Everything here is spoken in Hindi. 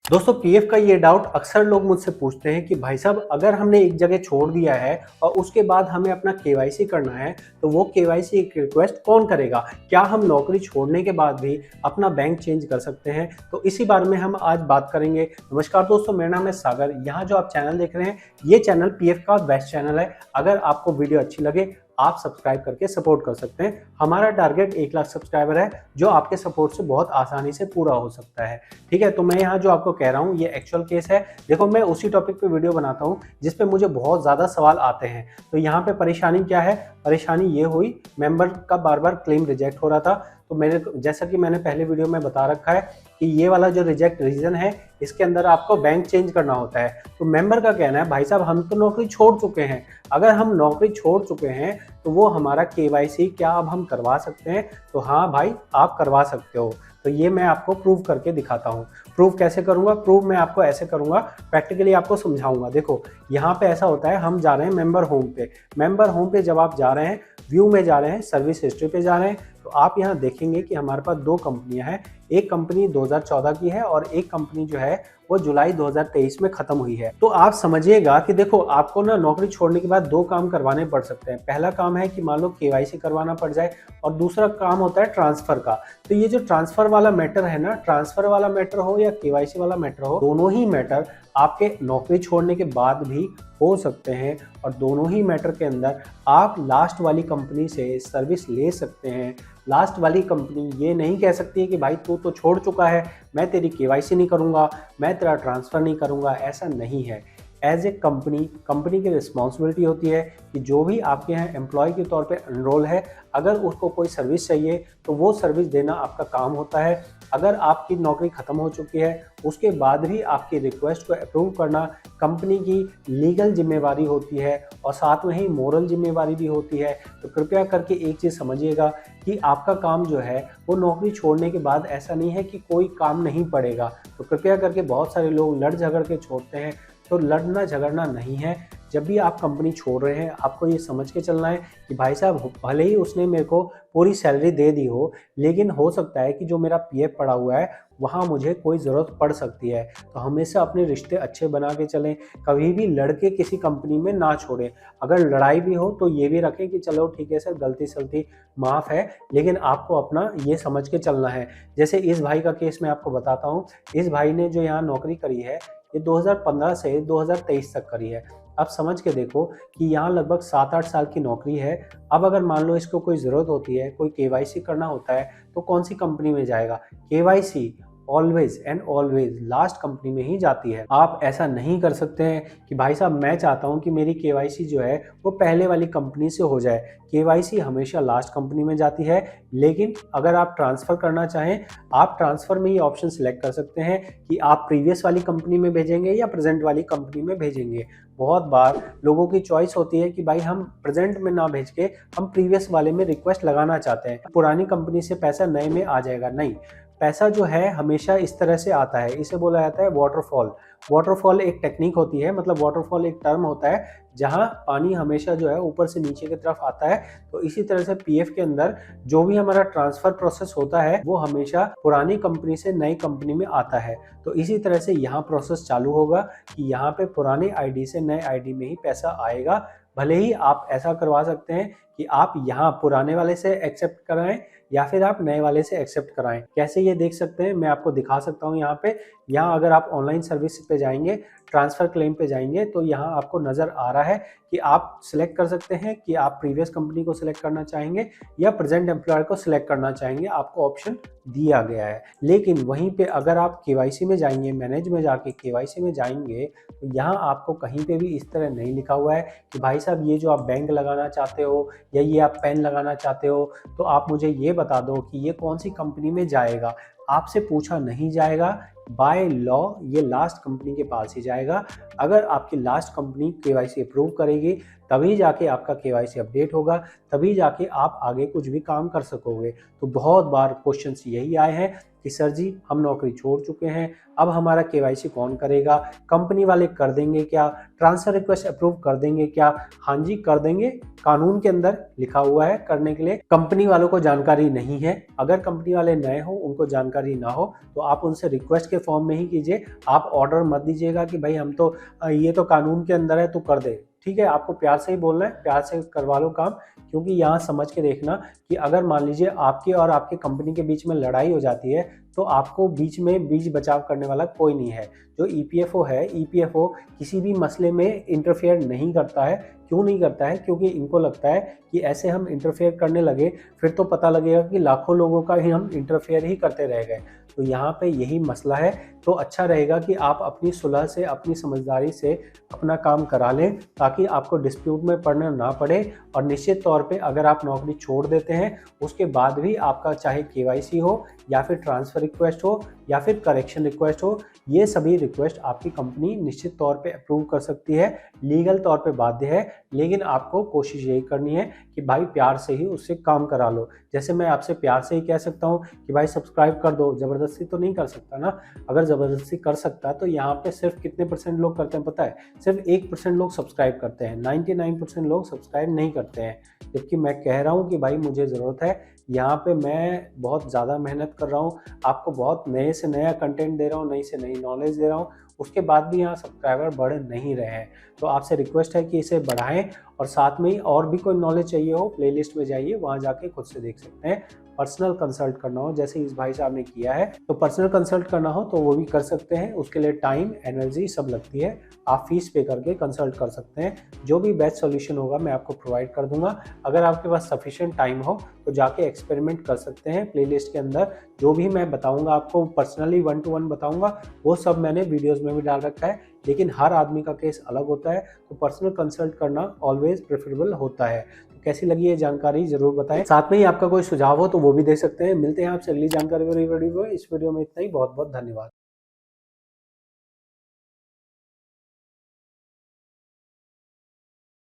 दोस्तों पीएफ का ये डाउट अक्सर लोग मुझसे पूछते हैं कि भाई साहब अगर हमने एक जगह छोड़ दिया है और उसके बाद हमें अपना केवाईसी करना है तो वो केवाईसी रिक्वेस्ट कौन करेगा। क्या हम नौकरी छोड़ने के बाद भी अपना बैंक चेंज कर सकते हैं? तो इसी बारे में हम आज बात करेंगे। नमस्कार दोस्तों, मेरा नाम है सागर। यहाँ जो आप चैनल देख रहे हैं ये चैनल पीएफ का बेस्ट चैनल है। अगर आपको वीडियो अच्छी लगे आप सब्सक्राइब करके सपोर्ट कर सकते हैं। हमारा टारगेट 1 लाख सब्सक्राइबर है जो आपके सपोर्ट से बहुत आसानी से पूरा हो सकता है। ठीक है, तो मैं यहाँ जो आपको कह रहा हूँ ये एक्चुअल केस है। देखो, मैं उसी टॉपिक पे वीडियो बनाता हूँ जिस पे मुझे बहुत ज़्यादा सवाल आते हैं। तो यहाँ पे परेशानी क्या है? परेशानी ये हुई, मेंबर का बार बार क्लेम रिजेक्ट हो रहा था। तो मेरे जैसा कि मैंने पहले वीडियो में बता रखा है कि ये वाला जो रिजेक्ट रीजन है इसके अंदर आपको बैंक चेंज करना होता है। तो मेंबर का कहना है भाई साहब हम तो नौकरी छोड़ चुके हैं। अगर हम नौकरी छोड़ चुके हैं तो वो हमारा केवाईसी क्या अब हम करवा सकते हैं? तो हाँ भाई, आप करवा सकते हो। तो ये मैं आपको प्रूव करके दिखाता हूँ। प्रूव कैसे करूँगा? प्रूव मैं आपको ऐसे करूँगा, प्रैक्टिकली आपको समझाऊंगा। देखो, यहाँ पे ऐसा होता है, हम जा रहे हैं मेंबर होम पे। मेंबर होम पे जब आप जा रहे हैं, व्यू में जा रहे हैं, सर्विस हिस्ट्री पे जा रहे हैं, तो आप यहाँ देखेंगे कि हमारे पास 2 कंपनियां हैं। एक कंपनी 2014 की है और एक कंपनी जो है वो जुलाई 2023 में खत्म हुई है। तो आप समझिएगा कि देखो, आपको ना नौकरी छोड़ने के बाद 2 काम करवाने पड़ सकते हैं। पहला काम है कि मान लो केवाईसी करवाना पड़ जाए और दूसरा काम होता है ट्रांसफर का। तो ये जो ट्रांसफर वाला मैटर है ना, ट्रांसफर वाला मैटर हो या केवाईसी वाला मैटर हो, दोनों ही मैटर आपके नौकरी छोड़ने के बाद भी हो सकते हैं। और दोनों ही मैटर के अंदर आप लास्ट वाली कंपनी से सर्विस ले सकते हैं। लास्ट वाली कंपनी ये नहीं कह सकती है कि भाई तू तो छोड़ चुका है, मैं तेरी केवाईसी नहीं करूँगा, मैं तेरा ट्रांसफ़र नहीं करूँगा। ऐसा नहीं है। एज ए कंपनी की रिस्पॉन्सिबिलिटी होती है कि जो भी आपके यहाँ एम्प्लॉय के तौर पे एनरोल है, अगर उसको कोई सर्विस चाहिए तो वो सर्विस देना आपका काम होता है। अगर आपकी नौकरी ख़त्म हो चुकी है उसके बाद भी आपकी रिक्वेस्ट को अप्रूव करना कंपनी की लीगल जिम्मेवारी होती है और साथ में ही मोरल जिम्मेवारी भी होती है। तो कृपया करके एक चीज़ समझिएगा कि आपका काम जो है वो नौकरी छोड़ने के बाद ऐसा नहीं है कि कोई काम नहीं पड़ेगा। तो कृपया करके, बहुत सारे लोग लड़ झगड़ के छोड़ते हैं, तो लड़ना झगड़ना नहीं है। जब भी आप कंपनी छोड़ रहे हैं आपको ये समझ के चलना है कि भाई साहब भले ही उसने मेरे को पूरी सैलरी दे दी हो, लेकिन हो सकता है कि जो मेरा पीएफ पड़ा हुआ है वहाँ मुझे कोई ज़रूरत पड़ सकती है। तो हमेशा अपने रिश्ते अच्छे बना के चलें, कभी भी लड़के किसी कंपनी में ना छोड़ें। अगर लड़ाई भी हो तो ये भी रखें कि चलो ठीक है सर, गलती सलती माफ़ है, लेकिन आपको अपना ये समझ के चलना है। जैसे इस भाई का केस मैं आपको बताता हूँ। इस भाई ने जो यहाँ नौकरी करी है ये 2015 से 2023 तक करी है। अब समझ के देखो कि यहाँ लगभग 7-8 साल की नौकरी है। अब अगर मान लो इसको कोई ज़रूरत होती है, कोई केवाईसी करना होता है, तो कौन सी कंपनी में जाएगा? KYC always and always last company में ही जाती है। आप ऐसा नहीं कर सकते हैं कि भाई साहब मैं चाहता हूं कि मेरी केवाईसी जो है वो पहले वाली कंपनी से हो जाए। केवाईसी हमेशा लास्ट कंपनी में जाती है। लेकिन अगर आप ट्रांसफ़र करना चाहें, आप ट्रांसफ़र में ही ऑप्शन सिलेक्ट कर सकते हैं कि आप प्रीवियस वाली कंपनी में भेजेंगे या प्रेजेंट वाली कंपनी में भेजेंगे। बहुत बार लोगों की चॉइस होती है कि भाई हम प्रेजेंट में ना भेज के हम प्रीवियस वाले में रिक्वेस्ट लगाना चाहते हैं, पुरानी कंपनी से पैसा नए में आ जाएगा। नहीं, पैसा जो है हमेशा इस तरह से आता है, इसे बोला जाता है वाटरफॉल। वाटरफॉल एक टेक्निक होती है, मतलब वाटरफॉल एक टर्म होता है जहां पानी हमेशा जो है ऊपर से नीचे की तरफ आता है। तो इसी तरह से पीएफ के अंदर जो भी हमारा ट्रांसफर प्रोसेस होता है वो हमेशा पुरानी कंपनी से नई कंपनी में आता है। तो इसी तरह से यहाँ प्रोसेस चालू होगा कि यहाँ पे पुराने आईडी से नए आईडी में ही पैसा आएगा। भले ही आप ऐसा करवा सकते हैं कि आप यहाँ पुराने वाले से एक्सेप्ट कराएं या फिर आप नए वाले से एक्सेप्ट कराएं। कैसे ये देख सकते हैं, मैं आपको दिखा सकता हूँ। यहाँ पे अगर आप ऑनलाइन सर्विस पे जाएंगे, ट्रांसफ़र क्लेम पे जाएंगे, तो यहाँ आपको नज़र आ रहा है कि आप सिलेक्ट कर सकते हैं कि आप प्रीवियस कंपनी को सिलेक्ट करना चाहेंगे या प्रेजेंट एम्प्लॉयर को सिलेक्ट करना चाहेंगे। आपको ऑप्शन दिया गया है। लेकिन वहीं पे अगर आप केवाईसी में जाएंगे, मैनेज में जाके केवाईसी में जाएंगे, तो यहाँ आपको कहीं पे भी इस तरह नहीं लिखा हुआ है कि भाई साहब ये जो आप बैंक लगाना चाहते हो या ये आप पेन लगाना चाहते हो, तो आप मुझे ये बता दो कि ये कौन सी कंपनी में जाएगा। आपसे पूछा नहीं जाएगा। बाय लॉ ये लास्ट कंपनी के पास ही जाएगा। अगर आपकी लास्ट कंपनी केवाईसी अप्रूव करेगी तभी जाके आपका केवाईसी अपडेट होगा, तभी जाके आप आगे कुछ भी काम कर सकोगे। तो बहुत बार क्वेश्चंस यही आए हैं कि सर जी हम नौकरी छोड़ चुके हैं, अब हमारा केवाईसी कौन करेगा, कंपनी वाले कर देंगे क्या, ट्रांसफर रिक्वेस्ट अप्रूव कर देंगे क्या? हाँ जी कर देंगे, कानून के अंदर लिखा हुआ है करने के लिए। कंपनी वालों को जानकारी नहीं है, अगर कंपनी वाले नए हो, उनको जानकारी ना हो, तो आप उनसे रिक्वेस्ट के फॉर्म में ही कीजिए। आप ऑर्डर मत दीजिएगा कि भाई हम तो ये तो कानून के अंदर है तो कर दे। ठीक है, आपको प्यार से ही बोलना है, प्यार से करवा लो काम। क्योंकि यहाँ समझ के देखना कि अगर मान लीजिए आपकी और आपके कंपनी के बीच में लड़ाई हो जाती है, तो आपको बीच बचाव करने वाला कोई नहीं है। जो ईपीएफओ है, ईपीएफओ किसी भी मसले में इंटरफेयर नहीं करता है। क्यों नहीं करता है? क्योंकि इनको लगता है कि ऐसे हम इंटरफेयर करने लगे फिर तो पता लगेगा कि लाखों लोगों का ही हम इंटरफेयर ही करते रह गए। तो यहाँ पे यही मसला है। तो अच्छा रहेगा कि आप अपनी सुलह से, अपनी समझदारी से अपना काम करा लें, ताकि आपको डिस्प्यूट में पड़ना ना पड़े। और निश्चित तौर पे अगर आप नौकरी छोड़ देते हैं, उसके बाद भी आपका चाहे केवाईसी हो या फिर ट्रांसफ़र रिक्वेस्ट हो या फिर करेक्शन रिक्वेस्ट हो, ये सभी रिक्वेस्ट आपकी कंपनी निश्चित तौर पे अप्रूव कर सकती है, लीगल तौर पे बाध्य है। लेकिन आपको कोशिश यही करनी है कि भाई प्यार से ही उससे काम करा लो। जैसे मैं आपसे प्यार से ही कह सकता हूँ कि भाई सब्सक्राइब कर दो, ज़बरदस्ती तो नहीं कर सकता ना। अगर ज़बरदस्ती कर सकता तो यहाँ पे सिर्फ कितने % लोग करते हैं पता है? सिर्फ 1% लोग सब्सक्राइब करते हैं, 99% लोग सब्सक्राइब नहीं करते हैं। जबकि मैं कह रहा हूँ कि भाई मुझे ज़रूरत है, यहाँ पे मैं बहुत ज़्यादा मेहनत कर रहा हूँ, आपको बहुत नए से नया कंटेंट दे रहा हूँ, नई से नई नॉलेज दे रहा हूँ, उसके बाद भी यहाँ सब्सक्राइबर बढ़ नहीं रहे हैं। तो आपसे रिक्वेस्ट है कि इसे बढ़ाएं। और साथ में ही और भी कोई नॉलेज चाहिए हो, प्लेलिस्ट में जाइए, वहाँ जाके खुद से देख सकते हैं। पर्सनल कंसल्ट करना हो जैसे इस भाई साहब ने किया है, तो पर्सनल कंसल्ट करना हो तो वो भी कर सकते हैं। उसके लिए टाइम, एनर्जी सब लगती है। आप फीस पे करके कंसल्ट कर सकते हैं। जो भी बेस्ट सॉल्यूशन होगा मैं आपको प्रोवाइड कर दूंगा। अगर आपके पास सफिशिएंट टाइम हो तो जाके एक्सपेरिमेंट कर सकते हैं। प्लेलिस्ट के अंदर जो भी मैं बताऊंगा, आपको पर्सनली 1 to 1 बताऊंगा, वो सब मैंने वीडियोस में भी डाल रखा है। लेकिन हर आदमी का केस अलग होता है, तो पर्सनल कंसल्ट करना ऑलवेज प्रेफरेबल होता है। तो कैसी लगी ये जानकारी जरूर बताएं। साथ में ही आपका कोई सुझाव हो तो वो भी दे सकते हैं। मिलते हैं आपसे अगली जानकारी वाली वीडियो में। इस वीडियो में इतना ही। बहुत बहुत धन्यवाद।